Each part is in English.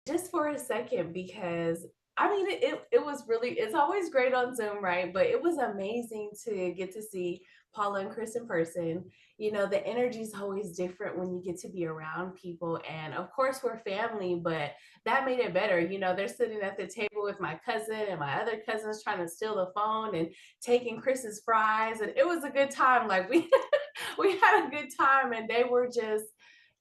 just for a second because I mean it was really it's always great on Zoom, right? But it was amazing to get to see Paula and Chris in person. You know, the energy is always different when you get to be around people. And of course we're family, but that made it better. You know, they're sitting at the table with my cousin and my other cousins trying to steal the phone and taking Chris's fries. And it was a good time. Like we we had a good time and they were just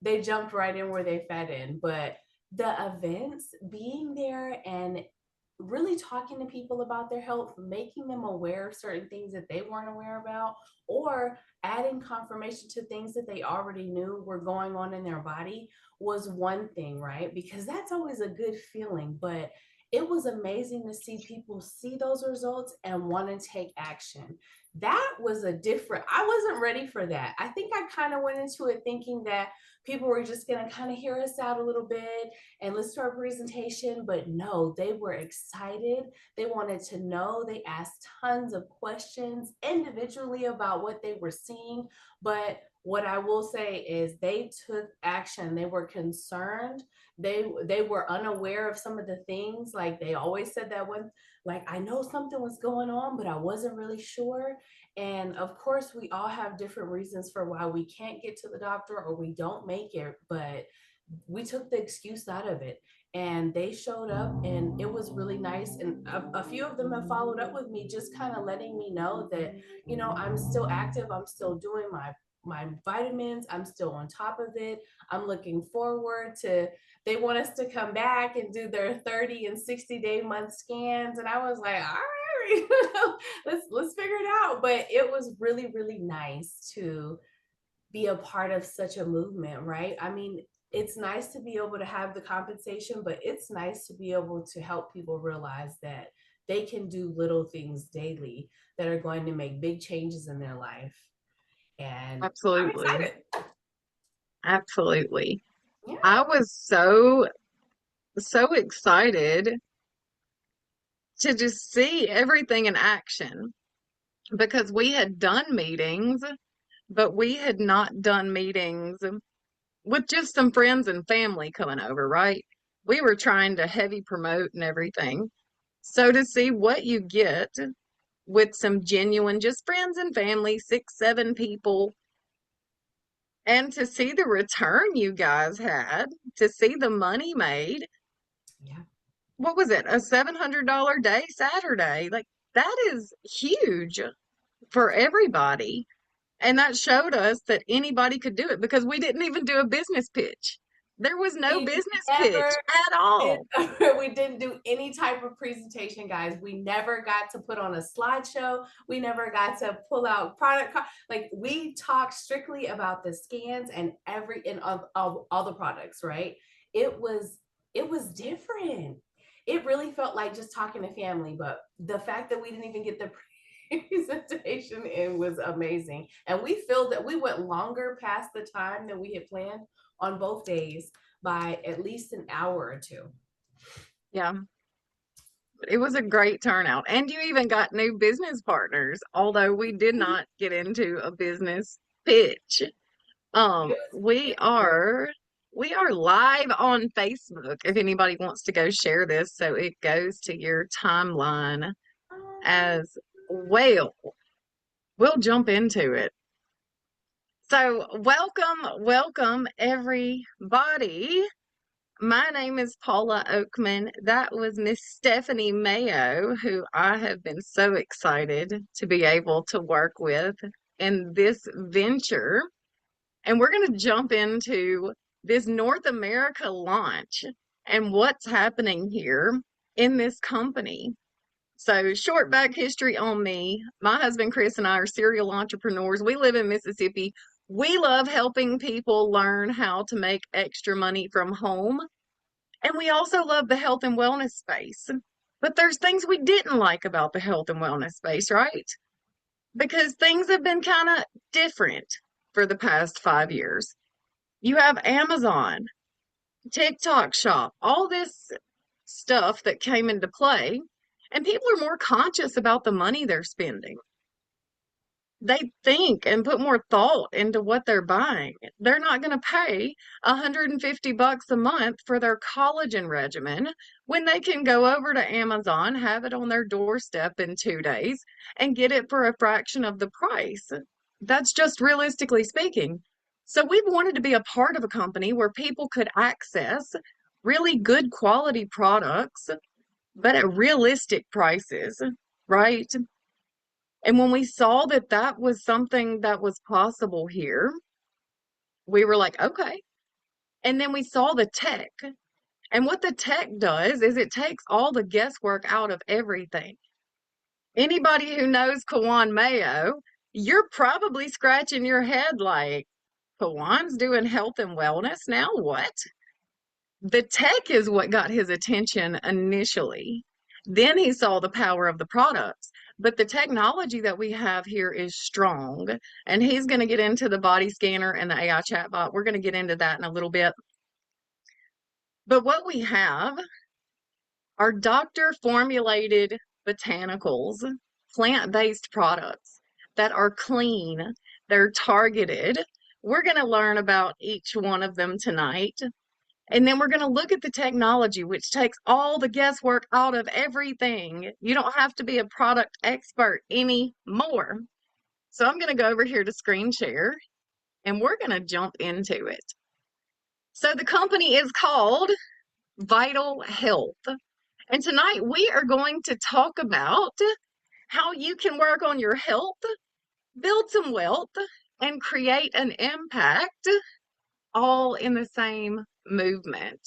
they jumped right in where they fed in. But the events, being there and really talking to people about their health, making them aware of certain things that they weren't aware about, or adding confirmation to things that they already knew were going on in their body was one thing, right? Because that's always a good feeling. But it was amazing to see people see those results and want to take action. That was a different, I wasn't ready for that. I think I kind of went into it thinking that people were just going to kind of hear us out a little bit and listen to our presentation. But no, they were excited. They wanted to know. They asked tons of questions individually about what they were seeing. But what I will say is they took action. They were concerned. They were unaware of some of the things. Like they always said that one, like I know something was going on, but I wasn't really sure. And of course, we all have different reasons for why we can't get to the doctor or we don't make it. But we took the excuse out of it and they showed up and it was really nice. And a few of them have followed up with me, just kind of letting me know that, you know, I'm still active, I'm still doing my vitamins, I'm still on top of it, I'm looking forward to, they want us to come back and do their 30 and 60-day month scans. And I was like, all right, let's figure it out. But it was really, really nice to be a part of such a movement, right? I mean, it's nice to be able to have the compensation, but it's nice to be able to help people realize that they can do little things daily that are going to make big changes in their life. And I'm Absolutely. excited. Absolutely. Yeah. I was so excited to just see everything in action because we had done meetings, but we had not done meetings with just some friends and family coming over, right? We were trying to heavy promote and everything. So to see what you get with some genuine, just friends and family, six, seven people, and to see the return you guys had, to see the money made, Yeah. what was it, a $700 day Saturday? Like, that is huge for everybody. And that showed us that anybody could do it because we didn't even do a business pitch. There was no We business pitch never at all. we didn't do any type of presentation, guys. We never got to put on a slideshow. We never got to pull out like we talked strictly about the scans and every and of all the products, right? it was it was different. It really felt like just talking to family. But the fact that we didn't even get the presentation in was amazing. And we feel that we went longer past the time that we had planned on both days by at least an hour or two. Yeah, it was a great turnout. And you even got new business partners, although we did not get into a business pitch. We It was great. we are live on Facebook if anybody wants to go share this so it goes to your timeline as well. We'll jump into it. So, welcome everybody. My name is Paula Oakman. That was Miss Stephanie Mayo, who I have been so excited to be able to work with in this venture. And we're going to jump into this North America launch and what's happening here in this company. So, short back history on me. My husband Chris and I are serial entrepreneurs. We live in Mississippi. We love helping people learn how to make extra money from home. And we also love the health and wellness space. But there's things we didn't like about the health and wellness space, right? Because things have been kind of different for the past 5 years. You have Amazon, TikTok shop, all this stuff that came into play, and people are more conscious about the money they're spending. They think and put more thought into what they're buying. They're not going to pay $150 a month for their collagen regimen when they can go over to Amazon, have it on their doorstep in 2 days, and get it for a fraction of the price. That's just realistically speaking. So we've wanted to be a part of a company where people could access really good quality products, but at realistic prices, right? And when we saw that that was something that was possible here, we were like, okay. And then we saw the tech. And what the tech does is it takes all the guesswork out of everything. Anybody who knows Kawan Mayo, you're probably scratching your head like, Kawan's doing health and wellness now? What? The tech is what got his attention initially. Then he saw the power of the products. But the technology that we have here is strong. And he's going to get into the body scanner and the AI chatbot. We're going to get into that in a little bit. But what we have are doctor formulated botanicals, plant-based products that are clean, they're targeted. We're going to learn about each one of them tonight. And then we're going to look at the technology, which takes all the guesswork out of everything. You don't have to be a product expert anymore. So I'm going to go over here to screen share and we're going to jump into it. So the company is called VitalHealth. And tonight we are going to talk about how you can work on your health, build some wealth, and create an impact all in the same movement.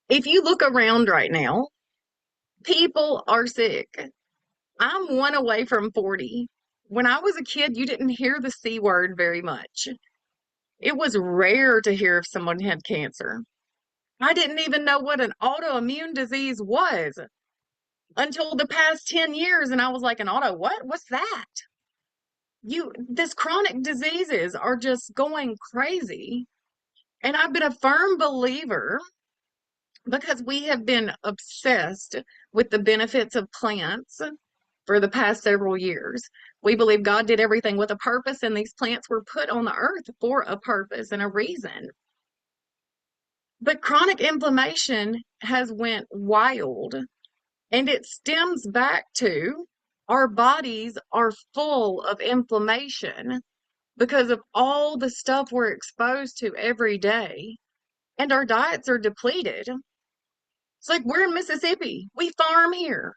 If you look around right now, people are sick. I'm one away from 40. When I was a kid, you didn't hear the C word very much. It was rare to hear if someone had cancer. I didn't even know what an autoimmune disease was until the past 10 years. And I was like, an auto what? What's that? This chronic diseases are just going crazy. And I've been a firm believer because we have been obsessed with the benefits of plants for the past several years. We believe God did everything with a purpose, and these plants were put on the earth for a purpose and a reason. But chronic inflammation has went wild, and it stems back to our bodies are full of inflammation because of all the stuff we're exposed to every day, and our diets are depleted. It's like we're in Mississippi. We farm here.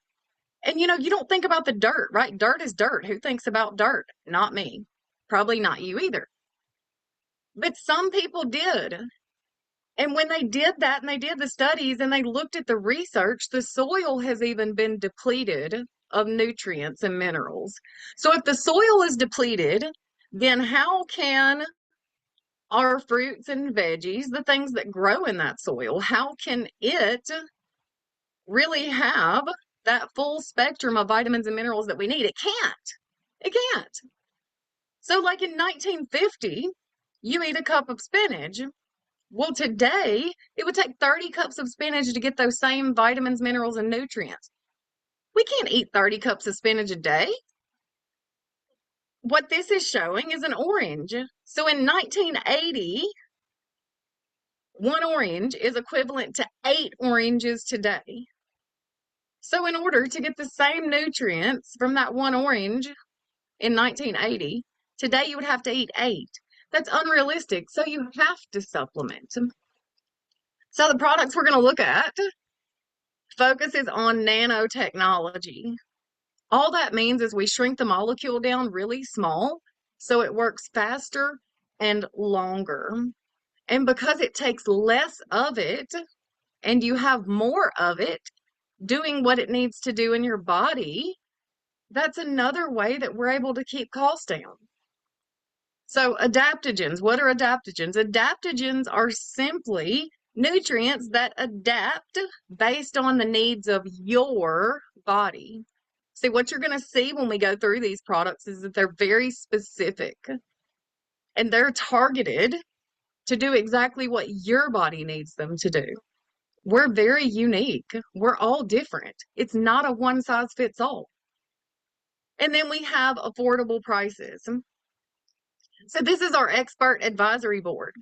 And you don't think about the dirt, right? Dirt is dirt. Who thinks about dirt? Not me. Probably not you either. But some people did. And when they did that and they did the studies and they looked at the research, the soil has even been depleted of nutrients and minerals. So if the soil is depleted, then how can our fruits and veggies, the things that grow in that soil, how can it really have that full spectrum of vitamins and minerals that we need? It can't. It can't. So, like in 1950, you eat a cup of spinach. Well, today, it would take 30 cups of spinach to get those same vitamins, minerals, and nutrients. We can't eat 30 cups of spinach a day. What this is showing is an orange. So in 1980, one orange is equivalent to 8 oranges today. So in order to get the same nutrients from that one orange in 1980, today you would have to eat 8. That's unrealistic. So you have to supplement. So the products we're going to look at focuses on nanotechnology. All that means is we shrink the molecule down really small so it works faster and longer. And because it takes less of it and you have more of it doing what it needs to do in your body, that's another way that we're able to keep costs down. So adaptogens, what are adaptogens? Adaptogens are simply nutrients that adapt based on the needs of your body. See, what you're going to see when we go through these products is that they're very specific and they're targeted to do exactly what your body needs them to do. We're very unique. We're all different. It's not a one size fits all. And then we have affordable prices. So this is our expert advisory board.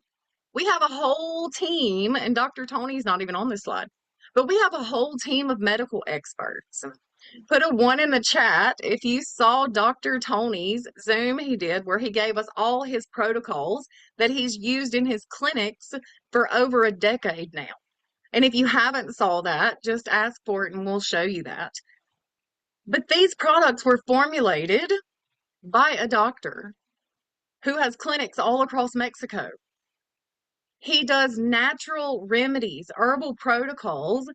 We have a whole team, and Dr. Tony's not even on this slide, but we have a whole team of medical experts. Put a 1 in the chat if you saw Dr. Tony's Zoom he did where he gave us all his protocols that he's used in his clinics for over a decade now. And if you haven't saw that, just ask for it and we'll show you that. But these products were formulated by a doctor who has clinics all across Mexico. He does natural remedies, herbal protocols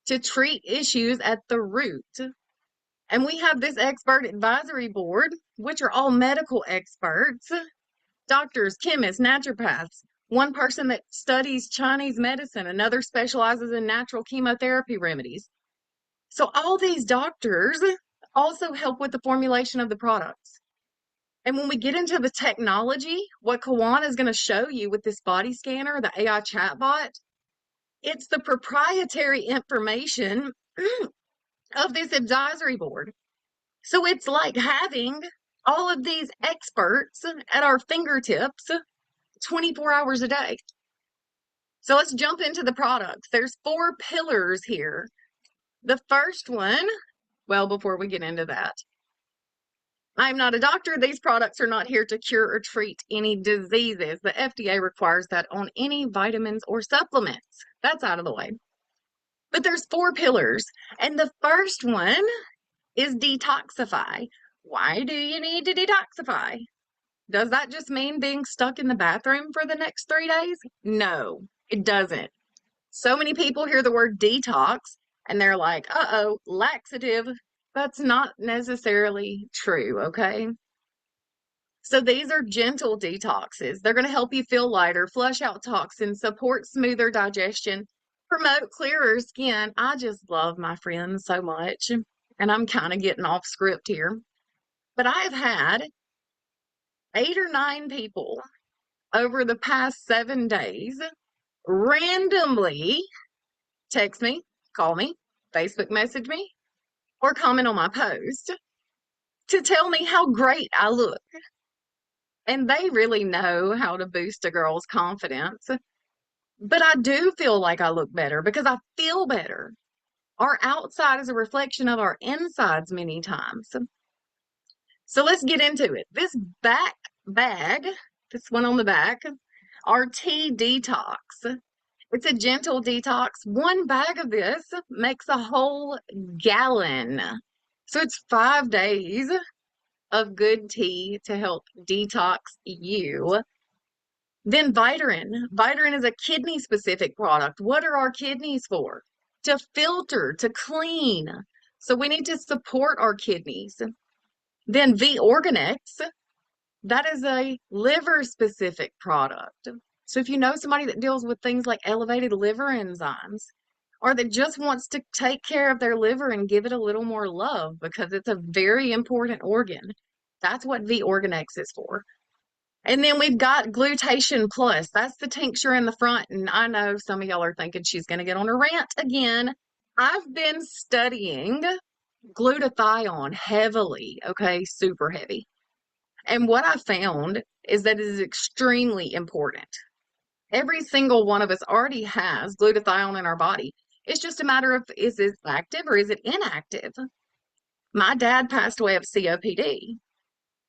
to treat issues at the root. And we have this expert advisory board, which are all medical experts, doctors, chemists, naturopaths, one person that studies Chinese medicine, another specializes in natural chemotherapy remedies. So all these doctors also help with the formulation of the products. And when we get into the technology, what Kawan is going to show you with this body scanner, the AI chatbot, it's the proprietary information of this advisory board. So it's like having all of these experts at our fingertips 24 hours a day. So let's jump into the products. There's 4 pillars here. The first one, well, before we get into that, I'm not a doctor. These products are not here to cure or treat any diseases. The FDA requires that on any vitamins or supplements. That's out of the way. But there's 4 pillars. And the first one is detoxify. Why do you need to detoxify? Does that just mean being stuck in the bathroom for the next 3 days? No, it doesn't. So many people hear the word detox and they're like, uh-oh, laxative. That's not necessarily true, okay? So these are gentle detoxes. They're going to help you feel lighter, flush out toxins, support smoother digestion, promote clearer skin. I just love my friends so much. And I'm kind of getting off script here. But I've had 8 or 9 people over the past 7 days randomly text me, call me, Facebook message me, or comment on my post to tell me how great I look. And they really know how to boost a girl's confidence. But I do feel like I look better because I feel better. Our outside is a reflection of our insides many times. So let's get into it. This back bag, this one on the back, our tea detox. It's a gentle detox. 1 bag of this makes a whole gallon. So it's 5 days of good tea to help detox you. Then Vitarin. Vitarin is a kidney specific product. What are our kidneys for? To filter, to clean. So we need to support our kidneys. Then V-Organix. That is a liver specific product. So if you know somebody that deals with things like elevated liver enzymes, or that just wants to take care of their liver and give it a little more love because it's a very important organ, that's what V-Organix is for. And then we've got Glutation Plus. That's the tincture in the front. And I know some of y'all are thinking she's going to get on a rant again. I've been studying glutathione heavily, okay, super heavy. And what I found is that it is extremely important. Every single one of us already has glutathione in our body. It's just a matter of is it active or is it inactive? My dad passed away of COPD.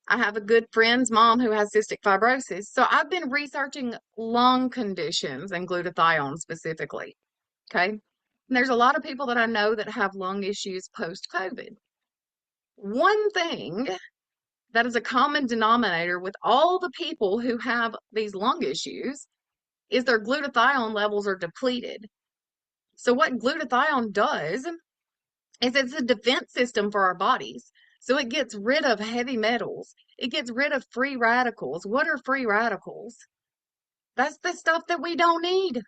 I have a good friend's mom who has cystic fibrosis. So I've been researching lung conditions and glutathione specifically. Okay. And there's a lot of people that I know that have lung issues post COVID. One thing that is a common denominator with all the people who have these lung issues is their glutathione levels are depleted. So what glutathione does is it's a defense system for our bodies. So it gets rid of heavy metals. It gets rid of free radicals. What are free radicals? That's the stuff that we don't need.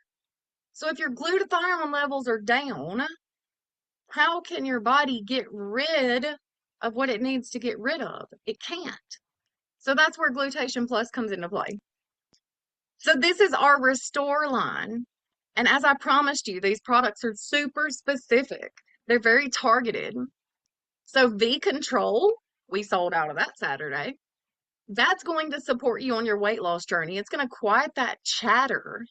So if your glutathione levels are down, how can your body get rid of what it needs to get rid of? It can't. So that's where Glutation Plus comes into play. So this is our Restore line. And as I promised you, these products are super specific. They're very targeted. So V Control We sold out of that Saturday. That's going to support you on your weight loss journey. It's going to quiet that chatter,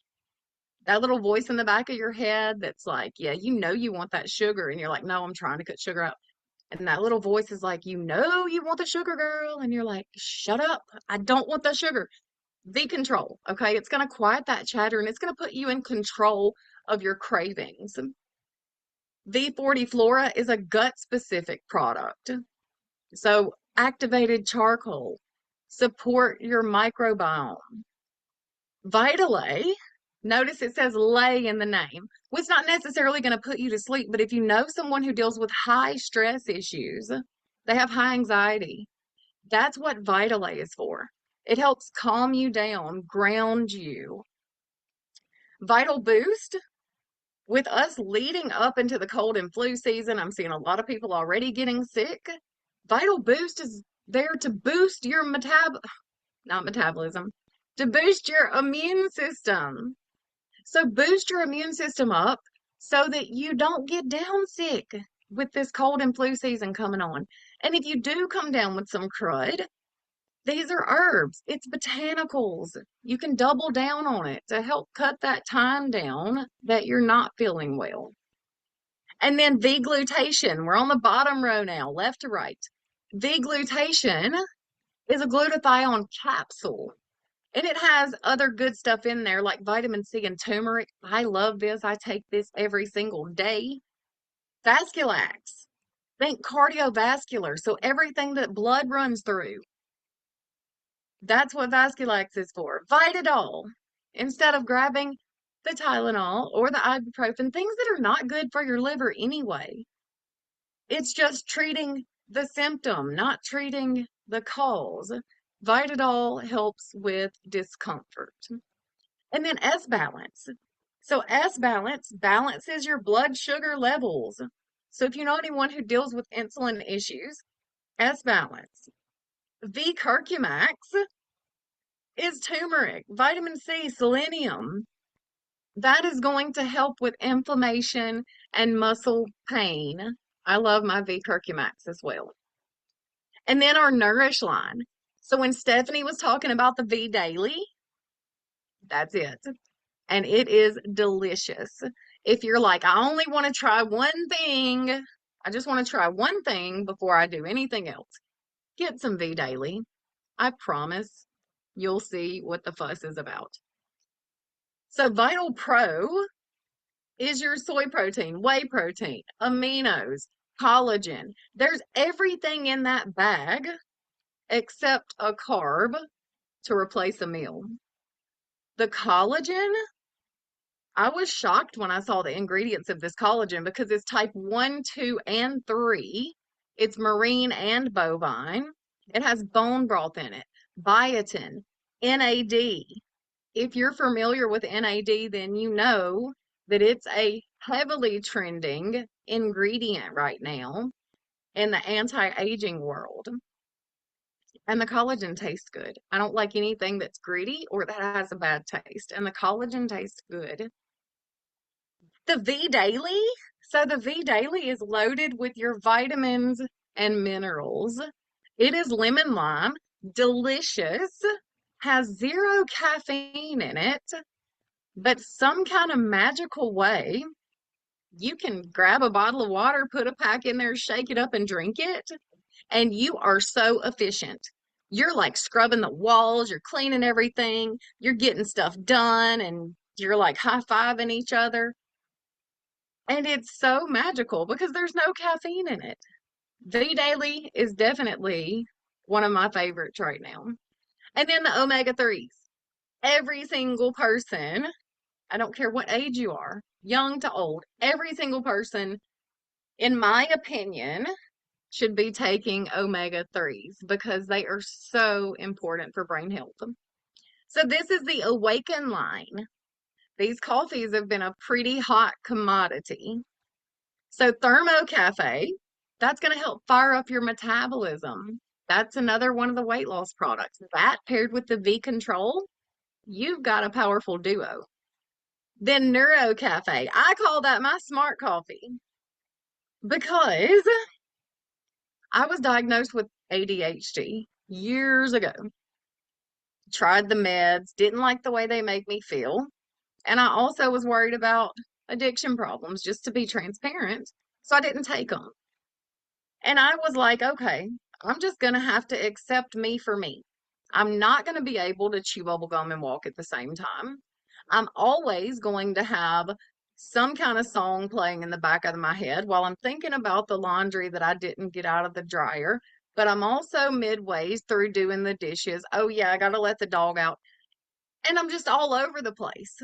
that little voice in the back of your head that's like, yeah, you know you want that sugar. And you're like, no, I'm trying to cut sugar out. And that little voice is like, you know you want the sugar, girl. And you're like, shut up. I don't want the sugar. The control, okay? It's going to quiet that chatter and it's going to put you in control of your cravings. V40 Flora is a gut specific product. So, activated charcoal, support your microbiome. Vital A, notice it says lay in the name. Well, it's not necessarily going to put you to sleep, but if you know someone who deals with high stress issues, they have high anxiety, that's what Vital A is for. It helps calm you down, ground you. Vital Boost, with us leading up into the cold and flu season, I'm seeing a lot of people already getting sick. Vital Boost is there to boost your not metabolism, to boost your immune system. So boost your immune system up so that you don't get down sick with this cold and flu season coming on. And if you do come down with some crud, these are herbs. It's botanicals. You can double down on it to help cut that time down that you're not feeling well. And then V-glutation. We're on the bottom row now, left to right. V-glutation is a glutathione capsule. And it has other good stuff in there like vitamin C and turmeric. I love this. I take this every single day. Vasculax. Think cardiovascular. So everything that blood runs through. That's what Vasculax is for. Vitadol. Instead of grabbing the Tylenol or the ibuprofen, things that are not good for your liver anyway. It's just treating the symptom, not treating the cause. Vitadol helps with discomfort. And then S balance. So S balance balances your blood sugar levels. So if you know anyone who deals with insulin issues, S balance. V curcumax is turmeric, vitamin C, selenium. That is going to help with inflammation and muscle pain. I love my V curcumax as well. And then our Nourish line. So when Stephanie was talking about the V Daily, that's it. And it is delicious. If you're like, I only want to try one thing, I just want to try one thing before I do anything else, get some V Daily. I promise you'll see what the fuss is about. So Vital Pro is your soy protein, whey protein, aminos, collagen. There's everything in that bag except a carb to replace a meal. The collagen, I was shocked when I saw the ingredients of this collagen because it's type 1, 2, and 3. It's marine and bovine. It has bone broth in it, biotin, NAD. If you're familiar with NAD, then you know that it's a heavily trending ingredient right now in the anti-aging world. And the collagen tastes good. I don't like anything that's gritty or that has a bad taste. And the collagen tastes good. The V Daily. So the V Daily is loaded with your vitamins and minerals. It is lemon lime, delicious, has zero caffeine in it, but some kind of magical way you can grab a bottle of water, put a pack in there, shake it up and drink it, and you are so efficient. You're like scrubbing the walls, you're cleaning everything, you're getting stuff done, and you're like high-fiving each other. And it's so magical because there's no caffeine in it. V Daily is definitely one of my favorites right now. And then the omega 3s. Every single person, I don't care what age you are, young to old, every single person, in my opinion, should be taking omega 3s because they are so important for brain health. So this is the Awaken line. These coffees have been a pretty hot commodity. So Thermo Cafe, that's going to help fire up your metabolism. That's another one of the weight loss products. That paired with the V Control, you've got a powerful duo. Then Neuro Cafe, I call that my smart coffee because I was diagnosed with ADHD years ago. Tried the meds, didn't like the way they made me feel. And I also was worried about addiction problems, just to be transparent. So I didn't take them. And I was like, okay, I'm just going to have to accept me for me. I'm not going to be able to chew bubble gum and walk at the same time. I'm always going to have some kind of song playing in the back of my head while I'm thinking about the laundry that I didn't get out of the dryer. But I'm also midways through doing the dishes. Oh, yeah, I got to let the dog out. And I'm just all over the place.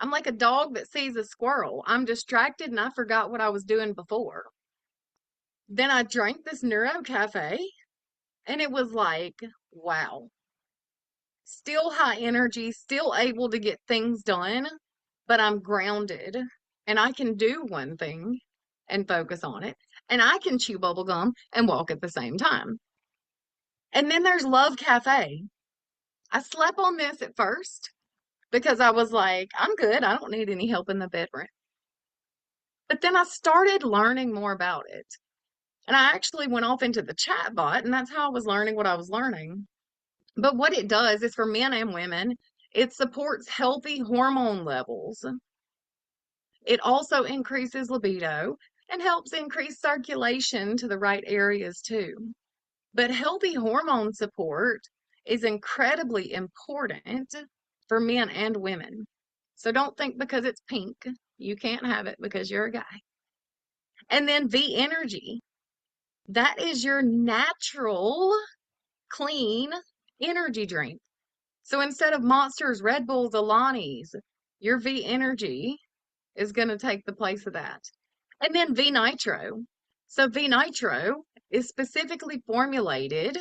I'm like a dog that sees a squirrel. I'm distracted and I forgot what I was doing before. Then I drank this Neuro Cafe and it was like, wow, still high energy, still able to get things done, but I'm grounded and I can do one thing and focus on it. And I can chew bubble gum and walk at the same time. And then there's Love Cafe. I slept on this at first because I was like, I'm good. I don't need any help in the bedroom. But then I started learning more about it. And I actually went off into the chat bot, and that's how I was learning what I was learning. But what it does is for men and women, it supports healthy hormone levels. It also increases libido and helps increase circulation to the right areas too. But healthy hormone support is incredibly important for men and women. So don't think because it's pink, you can't have it because you're a guy. And then V Energy, that is your natural, clean energy drink. So instead of Monsters, Red Bulls, Alani's, your V Energy is going to take the place of that. And then V Nitro. So V Nitro is specifically formulated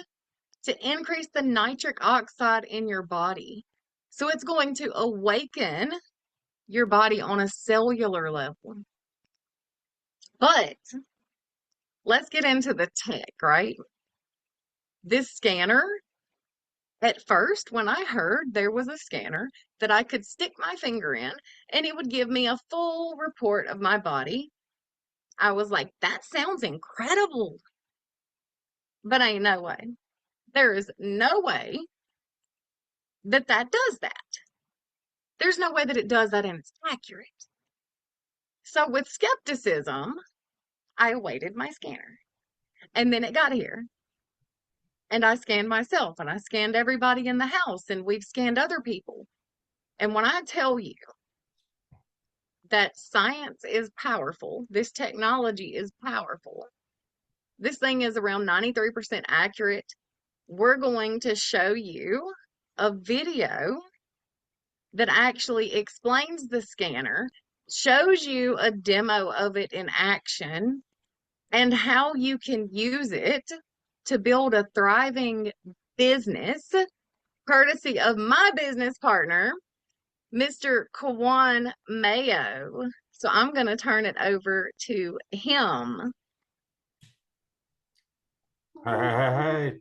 to increase the nitric oxide in your body. So it's going to awaken your body on a cellular level. But let's get into the tech, right? This scanner, at first, when I heard there was a scanner that I could stick my finger in and it would give me a full report of my body, I was like, that sounds incredible. But ain't no way. There is no way that that does that. There's no way that it does that and it's accurate. So with skepticism, I awaited my scanner. And then it got here. And I scanned myself and I scanned everybody in the house and we've scanned other people. And when I tell you that science is powerful, this technology is powerful, this thing is around 93% accurate. We're going to show you a video that actually explains the scanner, shows you a demo of it in action, and how you can use it to build a thriving business, courtesy of my business partner, Mr. Kawan Mayo. So I'm going to turn it over to him. Hey.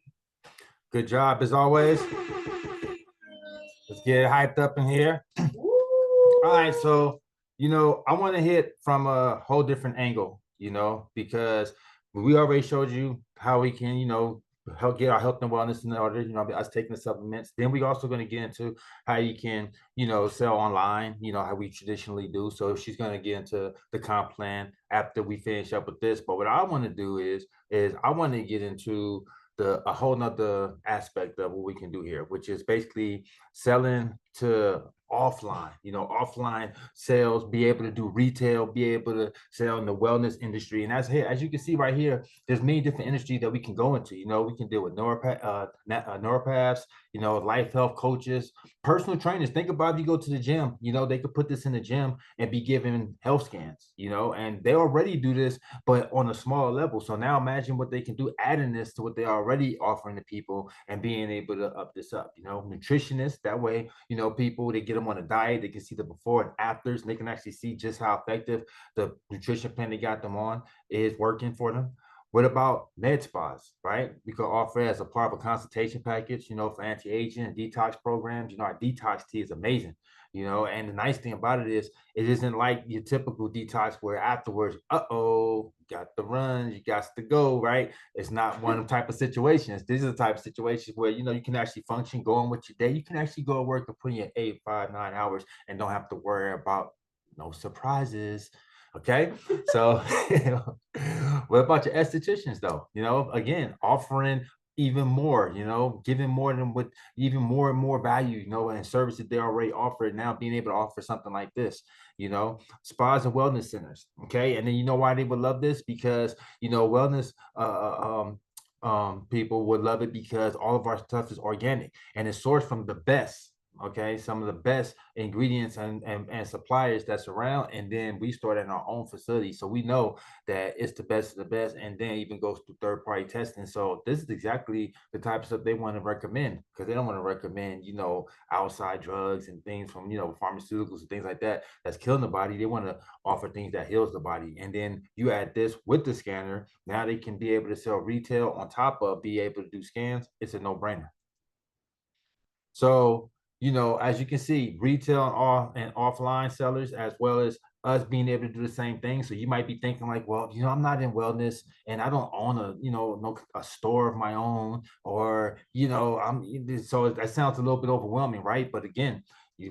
Good job as always. Let's get it hyped up in here. All right, so I want to hit from a whole different angle, because we already showed you how we can, help get our health and wellness in order, us taking the supplements. Then we also going to get into how you can, sell online, how we traditionally do. So she's going to get into the comp plan after we finish up with this. But what I want to do is I want to get into a whole nother aspect of what we can do here, which is basically selling to offline sales, be able to do retail, be able to sell in the wellness industry. And as you can see right here, there's many different industries that we can go into. We can deal with neuropaths, life health coaches, personal trainers. Think about if you go to the gym, they could put this in the gym and be given health scans, and they already do this, but on a smaller level. So now imagine what they can do, adding this to what they're already offering to people and being able to up this up, nutritionists. That way, people, they get them on a diet, they can see the before and afters, and they can actually see just how effective the nutrition plan they got them on is working for them. What about med spas, right? We could offer it as a part of a consultation package, for anti-aging and detox programs. Our detox tea is amazing, and the nice thing about it is it isn't like your typical detox where afterwards, you got to run, you got to go, right? It's not one of the type of situations. These are the type of situations where, you can actually function, go on with your day. You can actually go to work and put in your 8, 5, 9 hours and don't have to worry about no surprises. Okay. So what about your estheticians though? Again, offering even more, giving more than what even more and more value, and service that they already offer, now being able to offer something like this, spas and wellness centers. Okay. And then you know why they would love this? Because wellness people would love it because all of our stuff is organic and it's sourced from the best. Okay, some of the best ingredients and suppliers that's around, and then we store it in our own facility, so we know that it's the best of the best, and then even goes through third-party testing. So this is exactly the type of stuff they want to recommend, because they don't want to recommend outside drugs and things from pharmaceuticals and things like that that's killing the body. They want to offer things that heals the body, and then you add this with the scanner. Now they can be able to sell retail on top of be able to do scans. It's a no-brainer. So, as you can see, retail and offline sellers, as well as us being able to do the same thing. So you might be thinking like, well, I'm not in wellness and I don't own a store of my own, or, so that sounds a little bit overwhelming, right? But again,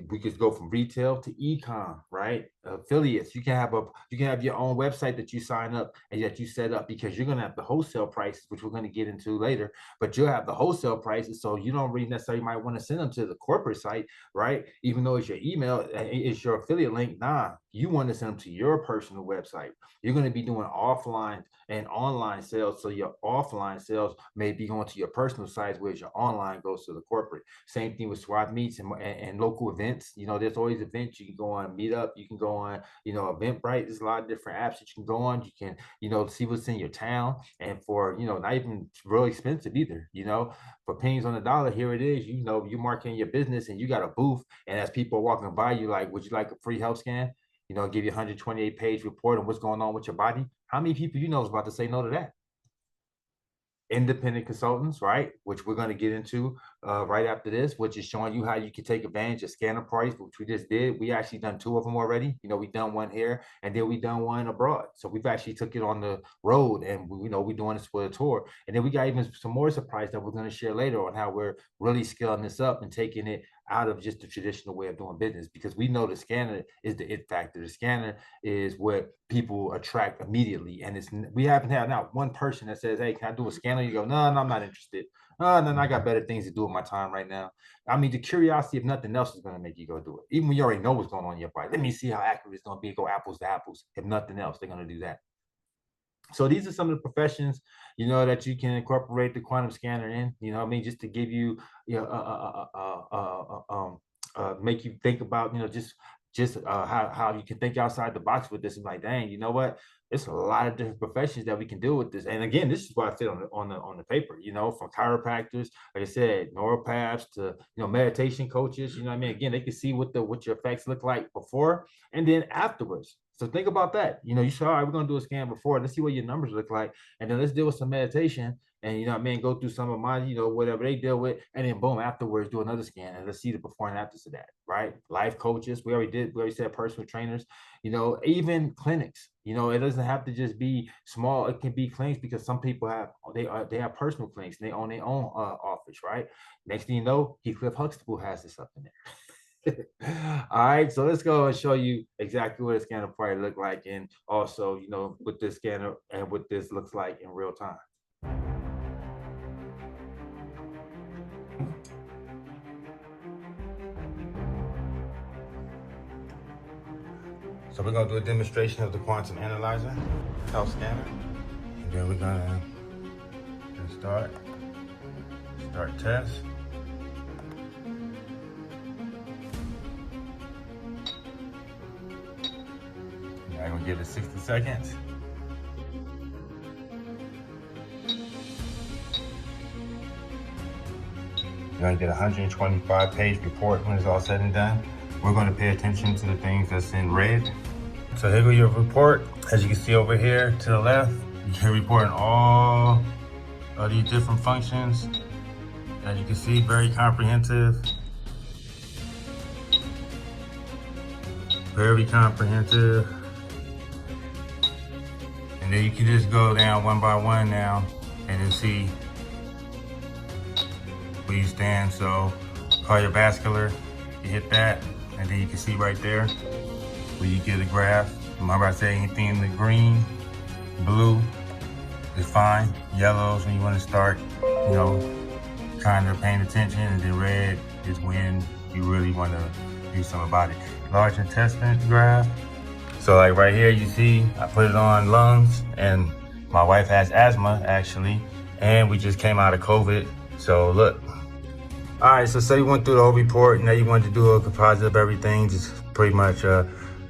we could go from retail to e-com, right? Affiliates. You can have your own website that you sign up and that you set up, because you're going to have the wholesale prices, which we're going to get into later, but you'll have the wholesale prices. So you don't really necessarily might want to send them to the corporate site, right? Even though it's your email, it's your affiliate link. Nah, you want to send them to your personal website. You're going to be doing offline and online sales. So your offline sales may be going to your personal sites, whereas your online goes to the corporate. Same thing with swap meets and local events. There's always events. You can go on Meetup. You can go on, Eventbrite. There's a lot of different apps that you can go on. You can, see what's in your town. And for, not even really expensive either, for pennies on the dollar, here it is. You marketing your business and you got a booth. And as people are walking by you, like, would you like a free health scan? Give you a 128-page report on what's going on with your body. How many people is about to say no to that? Independent consultants, right? Which we're going to get into right after this, which is showing you how you can take advantage of scanner price, which we just did. We actually done 2 of them already. We've done one here and then we done one abroad. So we've actually took it on the road, and we're doing this for a tour. And then we got even some more surprise that we're going to share later on how we're really scaling this up and taking it out of just the traditional way of doing business, because we know the scanner is the it factor. The scanner is what people attract immediately. And we haven't had not one person that says, hey, can I do a scanner? You go, no, I'm not interested. No, I got better things to do with my time right now. I mean, the curiosity, if nothing else, is going to make you go do it. Even when you already know what's going on in your body. Let me see how accurate it's going to be, go apples to apples. If nothing else, they're going to do that. So these are some of the professions, that you can incorporate the quantum scanner in, just to give you, make you think about, just how you can think outside the box with this, and like, dang, you know what? It's a lot of different professions that we can do with this. And again, this is what I said on the paper, from chiropractors, like I said, neuropaths to, meditation coaches, again, they can see what your effects look like before and then afterwards. So think about that. You say, all right, we're going to do a scan before. Let's see what your numbers look like. And then let's deal with some meditation and, go through some of my, whatever they deal with. And then boom, afterwards, do another scan. And let's see the before and afters of that, right? Life coaches. We already said personal trainers, even clinics. It doesn't have to just be small. It can be clinics, because some people they have personal clinics and they own their own office, right? Next thing you know, Heathcliff Huxtable has this up in there. All right, so let's go and show you exactly what a scanner probably look like, and also, what this scanner and what this looks like in real time. So we're gonna do a demonstration of the quantum analyzer, health scanner, and then we're gonna start test. I'm gonna give it 60 seconds. You're gonna get a 125-page report when it's all said and done. We're gonna pay attention to the things that's in red. So here goes your report. As you can see over here to the left, You can report on all of these different functions. As you can see, very comprehensive. Very comprehensive. And then you can just go down one by one now and then see where you stand. So cardiovascular, you hit that, and then you can see right there where you get a graph. Remember I said anything in the green, blue is fine. Yellows when you want to start, you know, kind of paying attention, and then red is when you really want to do something about it. Large intestine graph. So like right here, you see, I put it on lungs, and my wife has asthma actually, and we just came out of COVID. So look. All right, so say you went through the whole report, now you wanted to do a composite of everything, just pretty much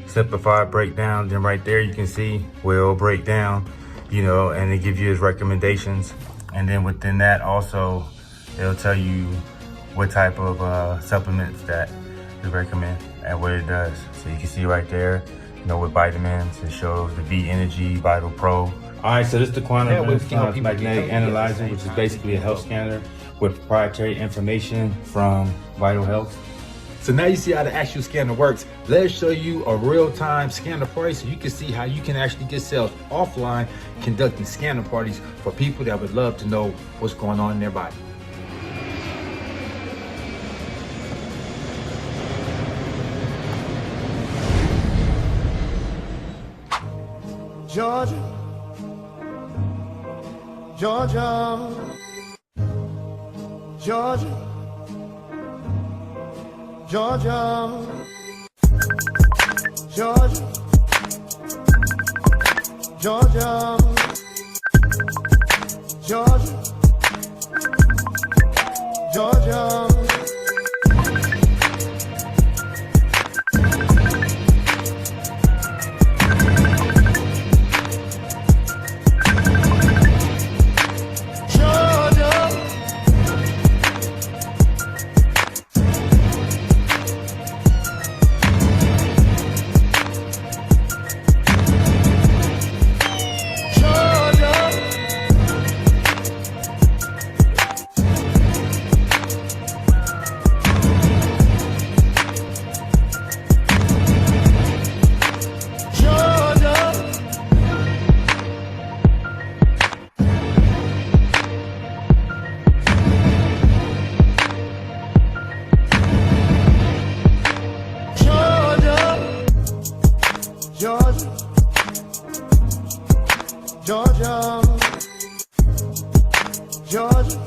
simplified breakdown. Then right there, you can see where it'll break down, you know, and it gives you his recommendations. And then within that also, it'll tell you what type of supplements that they recommend and what it does. So you can see right there, you know, with vitamins, it shows the V Energy, Vital Pro. All right, so this is the quantum magnetic analyzer, which is basically a health scanner with proprietary information from VitalHealth. So now you see how the actual scanner works. Let's show you a real-time scanner party so you can see how you can actually get cells offline conducting scanner parties for people that would love to know what's going on in their body. Georgia, Georgia, Georgia, Georgia, Georgia, Georgia, Georgia, Georgia. Georgia, Georgia, Georgia,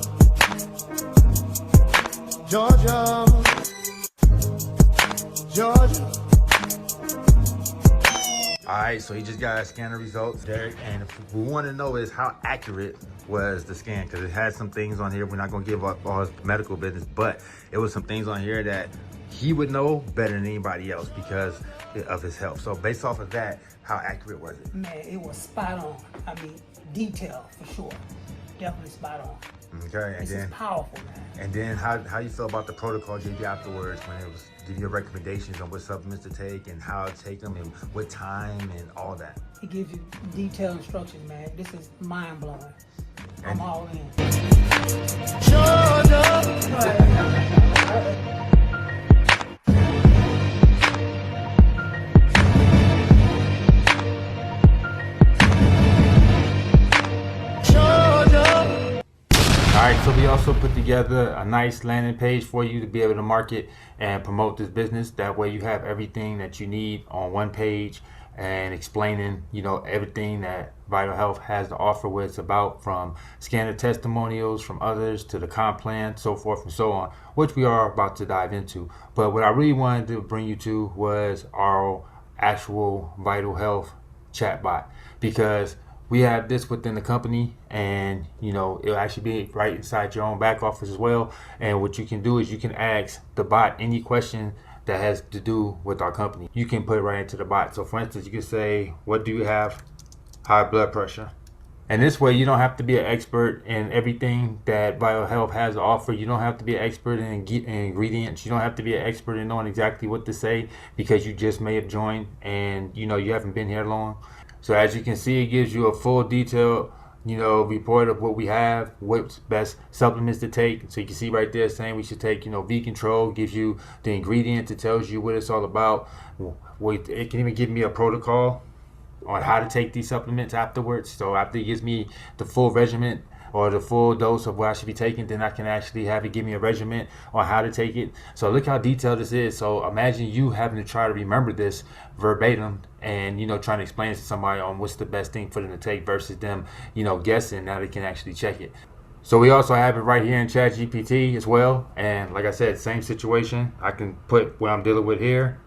Georgia, Georgia. All right, so he just got scanner results, Derek, and if we want to know is how accurate was the scan, because it had some things on here. We're not going to give up all his medical business, but it was some things on here that he would know better than anybody else because of his health. So based off of that, how accurate was it? Man, it was spot on. I mean, detail for sure. Definitely spot on. Okay, and This is powerful, man. And then how you feel about the protocol you did afterwards when it was giving you recommendations on what supplements to take and how to take them and what time and all that? He gives you detailed instructions, man. This is mind blowing. I'm all in. All right, so we also put together a nice landing page for you to be able to market and promote this business. That way you have everything that you need on one page and explaining, you know, everything that VitalHealth has to offer, what it's about, from scanner testimonials from others to the comp plan, so forth and so on, which we are about to dive into. But what I really wanted to bring you to was our actual VitalHealth chatbot, because we have this within the company, and you know, it'll actually be right inside your own back office as well. And what you can do is you can ask the bot any question that has to do with our company. You can put it right into the bot. So for instance, you can say, what do you have? High blood pressure. And this way you don't have to be an expert in everything that VitalHealth has to offer. You don't have to be an expert in ingredients. You don't have to be an expert in knowing exactly what to say, because you just may have joined and you know you haven't been here long. So as you can see, it gives you a full detailed, report of what we have, what's best supplements to take. So you can see right there saying we should take, V Control, gives you the ingredients, it tells you what it's all about. It can even give me a protocol on how to take these supplements afterwards. So after it gives me the full regimen or the full dose of what I should be taking, then I can actually have it give me a regimen on how to take it. So look how detailed this is. So imagine you having to try to remember this verbatim and, trying to explain it to somebody on what's the best thing for them to take versus them, guessing. Now they can actually check it. So we also have it right here in ChatGPT as well. And like I said, same situation. I can put what I'm dealing with here.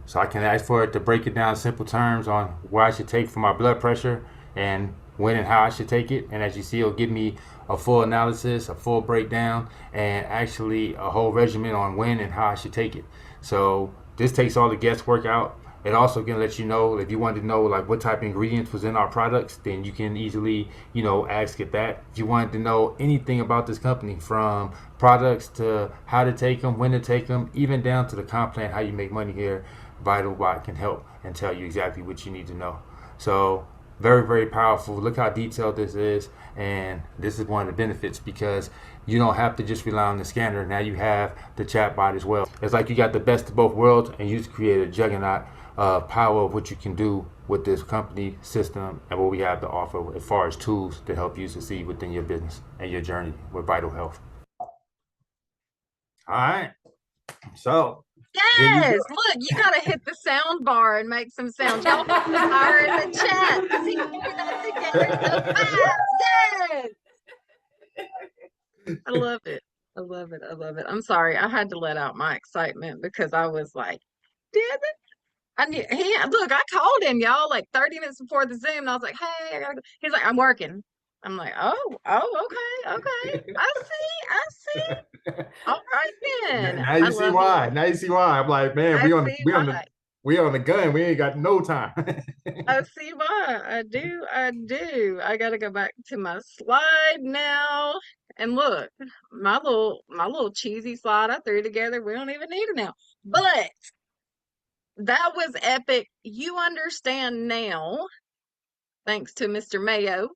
So I can ask for it to break it down in simple terms on what I should take for my blood pressure and when and how I should take it. And as you see, it'll give me a full analysis, a full breakdown, and actually a whole regimen on when and how I should take it. So this takes all the guesswork out. It also can let you know if you wanted to know like what type of ingredients was in our products, then you can easily, ask it that. If you wanted to know anything about this company, from products to how to take them, when to take them, even down to the comp plan, how you make money here, VitalBot can help and tell you exactly what you need to know. So very, very powerful. Look how detailed this is. And this is one of the benefits because you don't have to just rely on the scanner. Now you have the chatbot as well. It's like you got the best of both worlds and you just create a juggernaut of power of what you can do with this company system and what we have to offer as far as tools to help you succeed within your business and your journey with Vital Health. All right. So Yes, look, you gotta hit the sound bar and make some sounds. Y'all put the fire in the chat. See, we do that together so fast. Yes, I love it. I love it. I love it. I'm sorry, I had to let out my excitement because I was like, "Damn it!" Look, I called him, y'all, like 30 minutes before the Zoom, and I was like, "Hey, I gotta go." He's like, "I'm working." I'm like, "Oh, okay. I see. All right then." Now I you see love it. why. Now you see why. I'm like, man, I see why. we on the gun. We ain't got no time. I see why. I do. I do. I gotta go back to my slide now. And look, my little cheesy slide I threw together. We don't even need it now. But that was epic. You understand now, thanks to Mr. Mayo,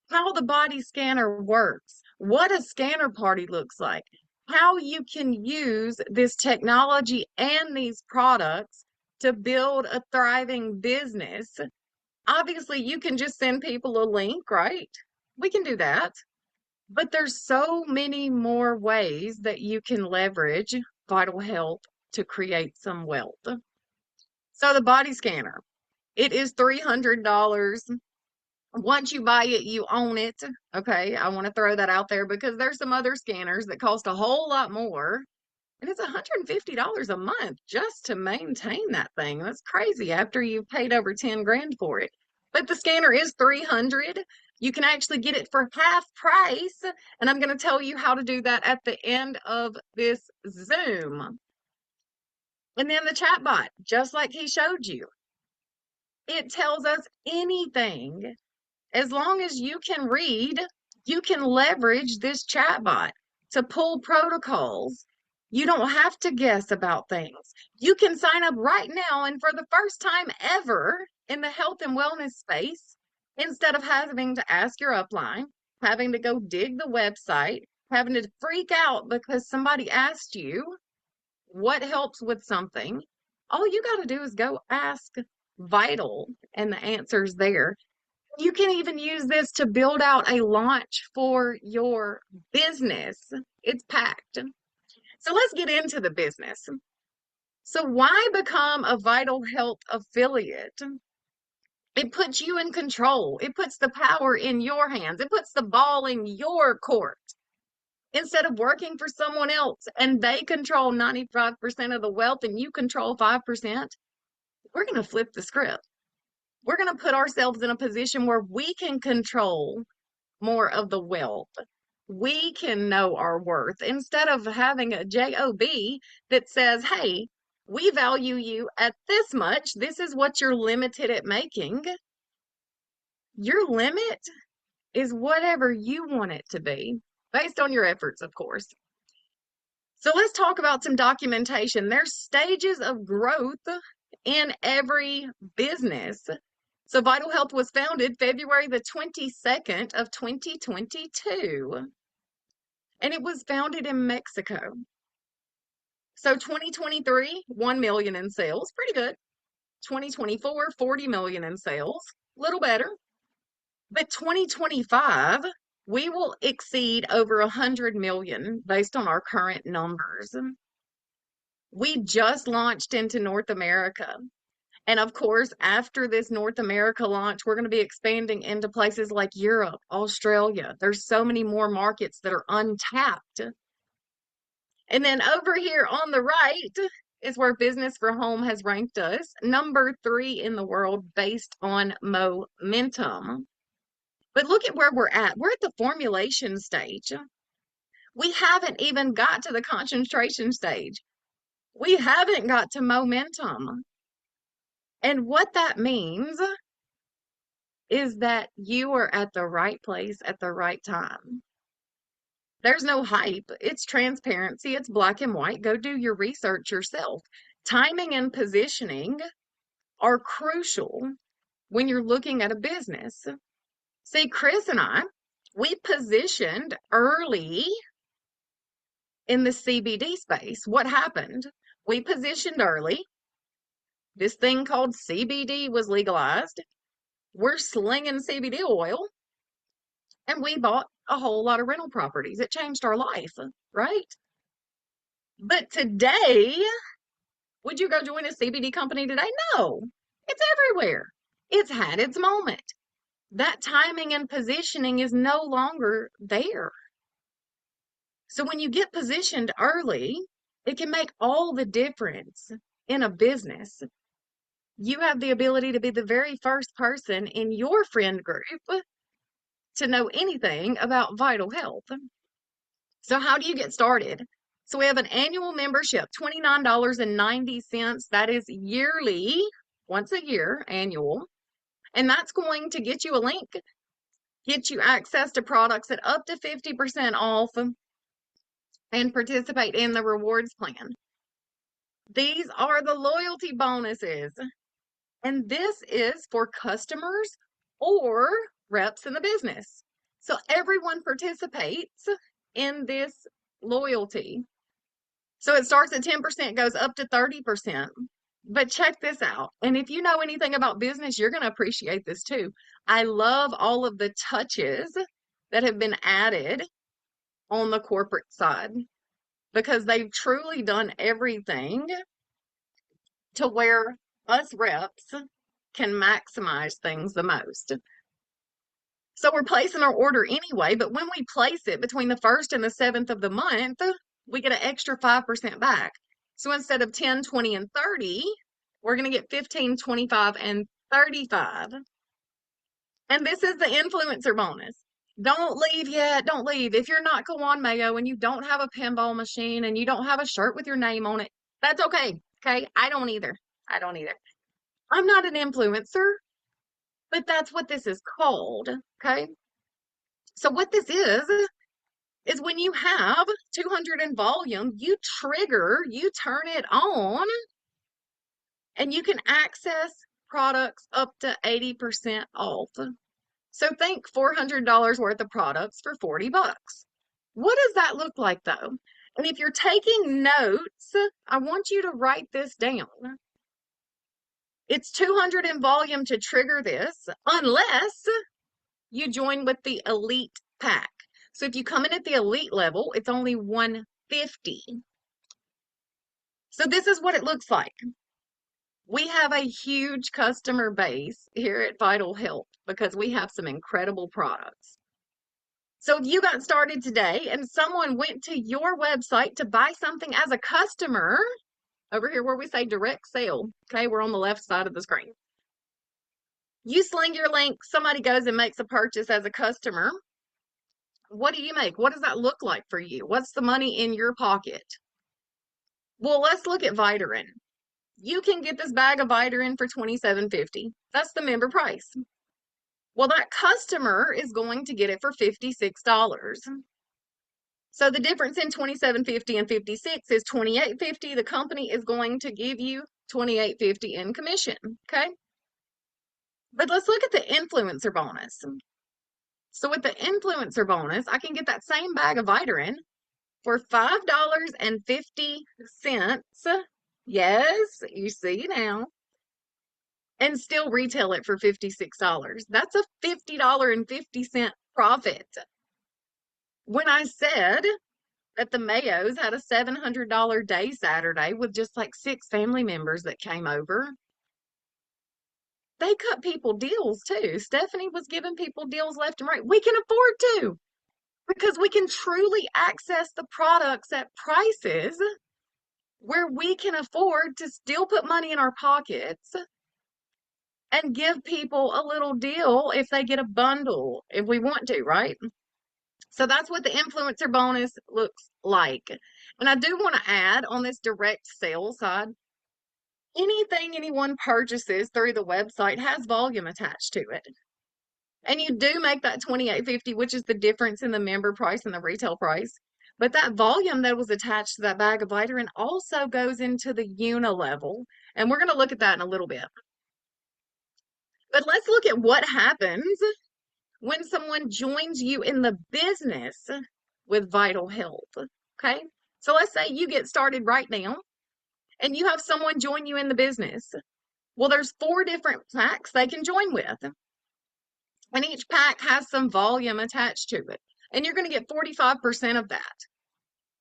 how the body scanner works, what a scanner party looks like, how you can use this technology and these products to build a thriving business. Obviously, you can just send people a link, right? We can do that. But there's so many more ways that you can leverage Vital Health to create some wealth. So the body scanner, it is $300. Once you buy it, you own it. Okay, I want to throw that out there because there's some other scanners that cost a whole lot more. And it's $150 a month just to maintain that thing. That's crazy after you've paid over 10 grand for it. But the scanner is $300. You can actually get it for half price. And I'm going to tell you how to do that at the end of this Zoom. And then the chatbot, just like he showed you, it tells us anything. As long as you can read, you can leverage this chatbot to pull protocols. You don't have to guess about things. You can sign up right now, and for the first time ever in the health and wellness space, instead of having to ask your upline, having to go dig the website, having to freak out because somebody asked you what helps with something, all you got to do is go ask Vital, and the answer's there. You can even use this to build out a launch for your business. It's packed. So let's get into the business. So why become a Vital Health affiliate? It puts you in control. It puts the power in your hands. It puts the ball in your court. Instead of working for someone else and they control 95% of the wealth and you control 5%, we're going to flip the script. We're going to put ourselves in a position where we can control more of the wealth. We can know our worth instead of having a job that says, hey, we value you at this much. This is what you're limited at making. Your limit is whatever you want it to be, based on your efforts, of course. So let's talk about some documentation. There's stages of growth in every business. So VitalHealth was founded February the 22nd of 2022. And it was founded in Mexico. So 2023, 1 million in sales, pretty good. 2024, 40 million in sales, a little better. But 2025, we will exceed over 100 million based on our current numbers. We just launched into North America. And of course, after this North America launch, we're going to be expanding into places like Europe, Australia. There's so many more markets that are untapped. And then over here on the right is where Business for Home has ranked us number 3 in the world based on momentum. But look at where we're at. We're at the formulation stage. We haven't even got to the concentration stage. We haven't got to momentum. And what that means is that you are at the right place at the right time. There's no hype. It's transparency. It's black and white. Go do your research yourself. Timing and positioning are crucial when you're looking at a business. See, Chris and I, we positioned early in the CBD space. What happened? We positioned early. This thing called CBD was legalized. We're slinging CBD oil, and we bought a whole lot of rental properties. It changed our life, right? But today, would you go join a CBD company today? No, it's everywhere. It's had its moment. That timing and positioning is no longer there. So when you get positioned early, it can make all the difference in a business. You have the ability to be the very first person in your friend group to know anything about VitalHealth. So how do you get started? So we have an annual membership, $29.90. That is yearly, once a year, annual. And that's going to get you a link, get you access to products at up to 50% off, and participate in the rewards plan. These are the loyalty bonuses. And this is for customers or reps in the business. So everyone participates in this loyalty. So it starts at 10%, goes up to 30%. But check this out. And if you know anything about business, you're going to appreciate this too. I love all of the touches that have been added on the corporate side because they've truly done everything to where us reps can maximize things the most. So we're placing our order anyway, but when we place it between the 1st and the 7th of the month, we get an extra 5% back. So instead of 10, 20, and 30, we're going to get 15, 25, and 35. And this is the influencer bonus. Don't leave yet. Don't leave. If you're not Kawan Mayo and you don't have a pinball machine and you don't have a shirt with your name on it, that's okay. Okay. I don't either. I'm not an influencer, but that's what this is called. Okay. So what this is when you have 200 in volume, you turn it on, and you can access products up to 80% off. So think $400 worth of products for 40 bucks. What does that look like though? And if you're taking notes, I want you to write this down. It's 200 in volume to trigger this, unless you join with the elite pack. So if you come in at the elite level, it's only $150. So this is what it looks like. We have a huge customer base here at VitalHealth because we have some incredible products. So if you got started today and someone went to your website to buy something as a customer, over here where we say direct sale, okay, we're on the left side of the screen. You sling your link, somebody goes and makes a purchase as a customer. What do you make? What does that look like for you? What's the money in your pocket? Well, let's look at Vitarin. You can get this bag of Vitarin for $27.50. That's the member price. Well, that customer is going to get it for $56. So the difference in $27.50 and $56 is $28.50. The company is going to give you $28.50 in commission, okay? But let's look at the influencer bonus. So with the influencer bonus, I can get that same bag of Vitarin for $5.50. Yes, you see now. And still retail it for $56. That's a $50.50 profit. When I said that the Mayos had a $700 day Saturday with just like 6 family members that came over, they cut people deals too. Stephanie was giving people deals left and right. We can afford to because we can truly access the products at prices where we can afford to still put money in our pockets and give people a little deal if they get a bundle, if we want to, right? So that's what the influencer bonus looks like. And I do want to add on this direct sales side, anything anyone purchases through the website has volume attached to it. And you do make that $28.50, which is the difference in the member price and the retail price. But that volume that was attached to that bag of Vitarin also goes into the unilevel. And we're going to look at that in a little bit. But let's look at what happens when someone joins you in the business with VitalHealth. Okay. So let's say you get started right now and you have someone join you in the business. Well, there's 4 different packs they can join with. And each pack has some volume attached to it. And you're going to get 45% of that.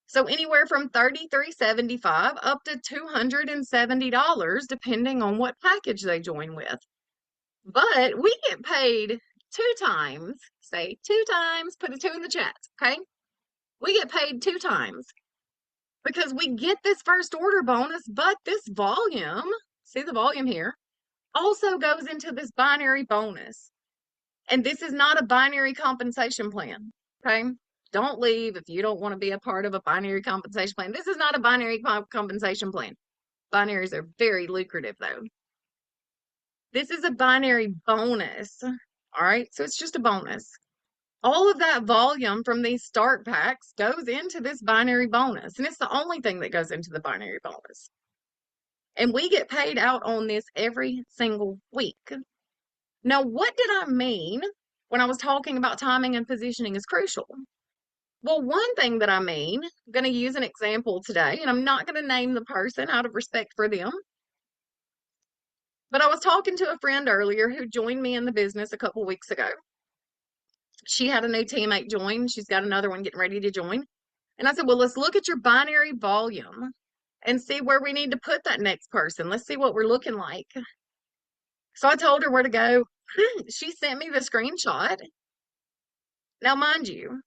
So anywhere from $33.75 up to $270, depending on what package they join with. But we get paid 2 times. Say 2 times, put a 2 in the chat, okay? We get paid 2 times because we get this first order bonus, but this volume, see the volume here, also goes into this binary bonus. And this is not a binary compensation plan, okay? Don't leave if you don't want to be a part of a binary compensation plan. This is not a binary compensation plan. Binaries are very lucrative, though. This is a binary bonus, all right? So it's just a bonus. All of that volume from these start packs goes into this binary bonus, and it's the only thing that goes into the binary bonus. And we get paid out on this every single week. Now, what did I mean when I was talking about timing and positioning is crucial? Well, one thing that I mean, I'm going to use an example today, and I'm not going to name the person out of respect for them. But I was talking to a friend earlier who joined me in the business a couple weeks ago. She had a new teammate join. She's got another one getting ready to join. And I said, well, let's look at your binary volume and see where we need to put that next person. Let's see what we're looking like. So I told her where to go. She sent me the screenshot. Now, mind you,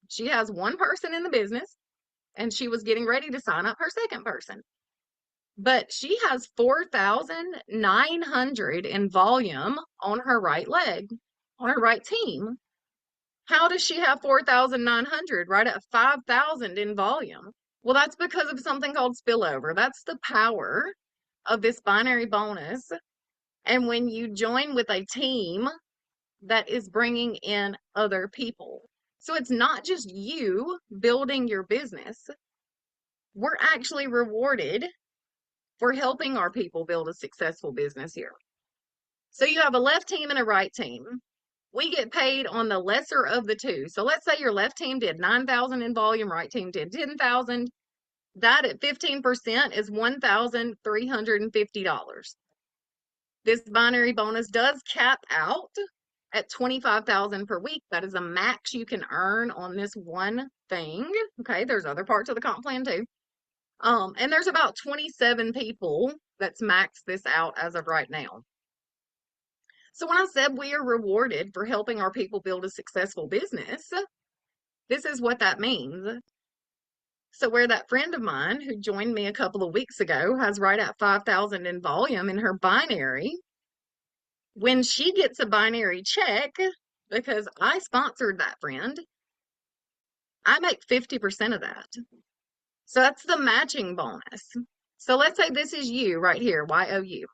she has 1 person in the business and she was getting ready to sign up her second person. But she has 4,900 in volume on her right leg, on her right team. How does she have 4,900 right at 5,000 in volume? Well, that's because of something called spillover. That's the power of this binary bonus. And when you join with a team that is bringing in other people. So it's not just you building your business. We're actually rewarded for helping our people build a successful business here. So you have a left team and a right team. We get paid on the lesser of the 2. So let's say your left team did 9,000 in volume, right team did 10,000. That at 15% is $1,350. This binary bonus does cap out at $25,000 per week. That is a max you can earn on this one thing. Okay, there's other parts of the comp plan too. And there's about 27 people that's maxed this out as of right now. So when I said we are rewarded for helping our people build a successful business, this is what that means. So where that friend of mine who joined me a couple of weeks ago has right at 5,000 in volume in her binary, when she gets a binary check, because I sponsored that friend, I make 50% of that. So that's the matching bonus. So let's say this is you right here, YOU,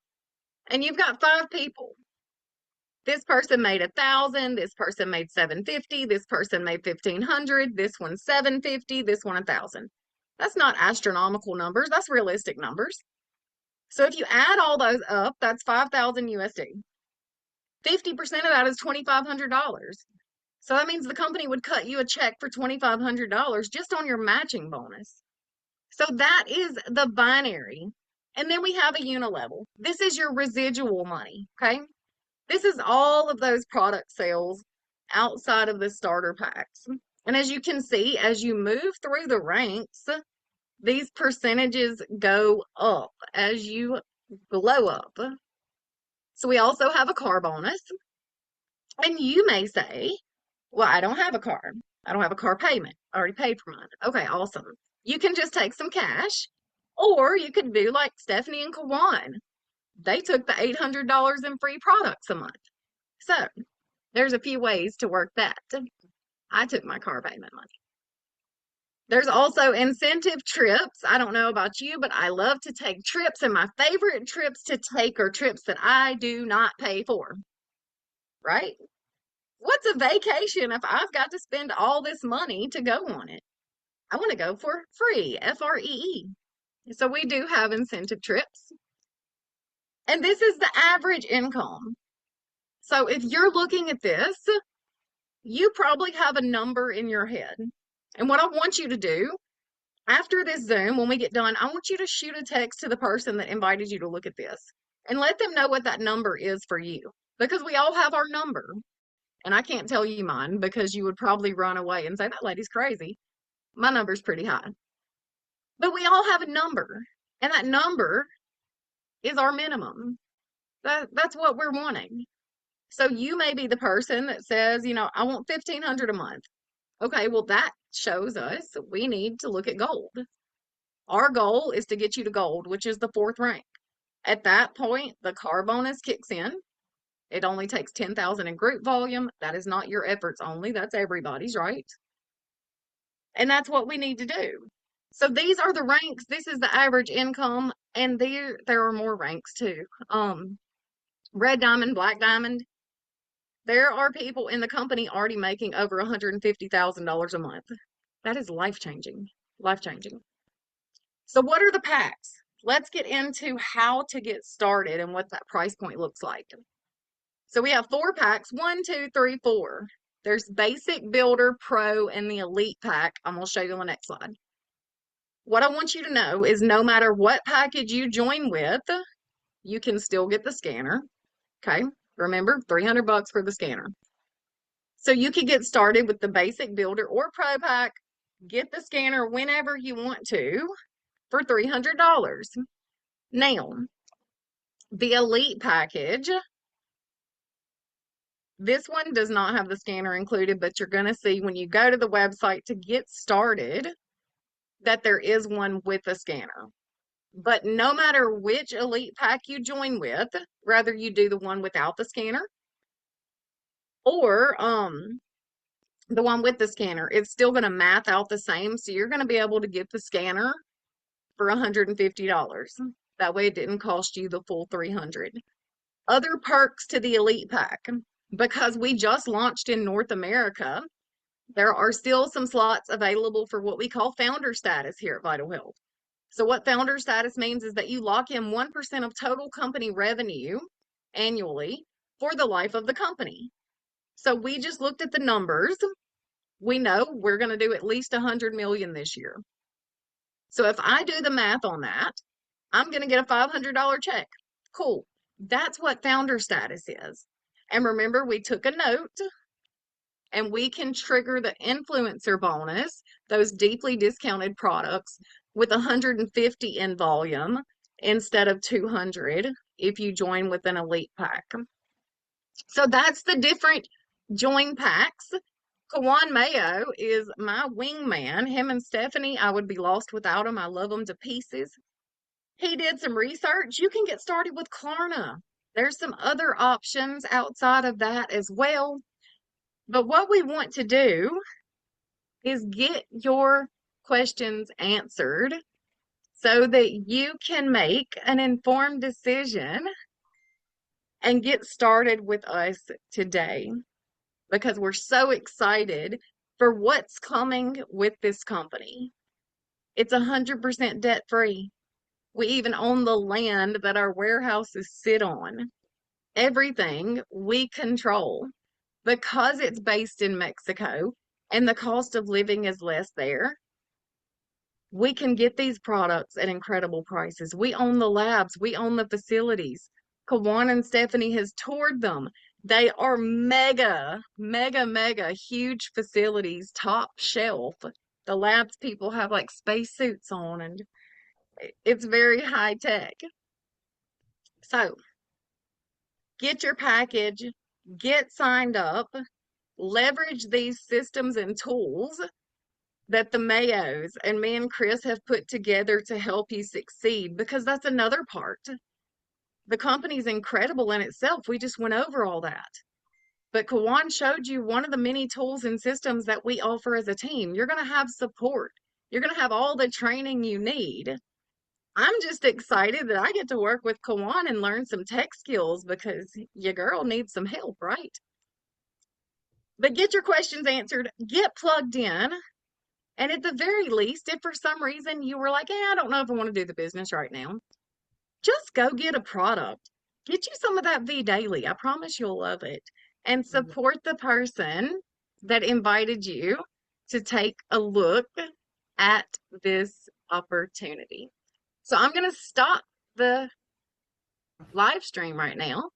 and you've got 5 people. This person made 1,000, this person made 750, this person made 1,500, this one 750, this one 1,000. That's not astronomical numbers, that's realistic numbers. So if you add all those up, that's 5,000 USD. 50% of that is $2,500. So that means the company would cut you a check for $2,500 just on your matching bonus. So that is the binary. And then we have a unilevel. This is your residual money, okay? This is all of those product sales outside of the starter packs. And as you can see, as you move through the ranks, these percentages go up as you glow up. So we also have a car bonus. And you may say, well, I don't have a car. I don't have a car payment. I already paid for mine. Okay, awesome. You can just take some cash, or you could do like Stephanie and Kawan. They took the $800 in free products a month. So there's a few ways to work that. I took my car payment money. There's also incentive trips. I don't know about you, but I love to take trips, and my favorite trips to take are trips that I do not pay for, right? What's a vacation if I've got to spend all this money to go on it? I want to go for free, Free. So we do have incentive trips. And this is the average income. So if you're looking at this, you probably have a number in your head. And what I want you to do after this Zoom, when we get done, I want you to shoot a text to the person that invited you to look at this and let them know what that number is for you, because we all have our number. And I can't tell you mine because you would probably run away and say, that lady's crazy. My number's pretty high. But we all have a number, and that number is our minimum. That's what we're wanting. So you may be the person that says, I want $1,500 a month. Okay, well, that shows us we need to look at gold. Our goal is to get you to gold, which is the 4th rank. At that point, the car bonus kicks in. It only takes 10,000 in group volume. That is not your efforts only. That's everybody's, right? And that's what we need to do. So these are the ranks. This is the average income, and there are more ranks too. Red diamond, black diamond. There are people in the company already making over $150,000 a month. That is life-changing. Life-changing. So what are the packs? Let's get into how to get started and what that price point looks like. So we have 4 packs, 1, 2, 3, 4. There's Basic, Builder, Pro, and the Elite pack. I'm going to show you on the next slide. What I want you to know is no matter what package you join with, you can still get the scanner. Okay, remember, $300 for the scanner. So you can get started with the Basic, Builder, or Pro pack. Get the scanner whenever you want to for $300. Now, the Elite package, this one does not have the scanner included, but you're going to see when you go to the website to get started that there is one with a scanner. But no matter which Elite pack you join with, whether you do the one without the scanner or the one with the scanner, it's still going to math out the same. So you're going to be able to get the scanner for $150. That way it didn't cost you the full $300. Other perks to the Elite pack, because we just launched in North America, there are still some slots available for what we call founder status here at VitalHealth. So what founder status means is that you lock in 1% of total company revenue annually for the life of the company. So we just looked at the numbers. We know we're going to do at least 100 million this year. So if I do the math on that, I'm going to get a $500 check. Cool. That's what founder status is. And remember, we took a note, and we can trigger the influencer bonus, those deeply discounted products, with 150 in volume instead of 200 if you join with an Elite pack. So that's the different join packs. Kawan Mayo is my wingman. Him and Stephanie, I would be lost without him. I love them to pieces. He did some research. You can get started with Klarna. There's some other options outside of that as well. But what we want to do is get your questions answered so that you can make an informed decision and get started with us today, because we're so excited for what's coming with this company. It's 100% debt free. We even own the land that our warehouses sit on. everything we control because it's based in Mexico and the cost of living is less there. We can get these products at incredible prices. We own the labs, we own the facilities. Kawan and Stephanie has toured them. They are mega, mega, mega huge facilities, top shelf. The labs people have like spacesuits on, and it's very high tech. So get your package, get signed up, leverage these systems and tools that the Mayos and me and Chris have put together to help you succeed, because that's another part. The company's incredible in itself. We just went over all that. But Kawan showed you one of the many tools and systems that we offer as a team. You're going to have support. You're going to have all the training you need. I'm just excited that I get to work with Kawan and learn some tech skills, because your girl needs some help, right? But get your questions answered, get plugged in. And at the very least, if for some reason you were like, I don't know if I want to do the business right now, just go get a product. Get you some of that V Daily. I promise you'll love it. And support the person that invited you to take a look at this opportunity. So I'm going to stop the live stream right now.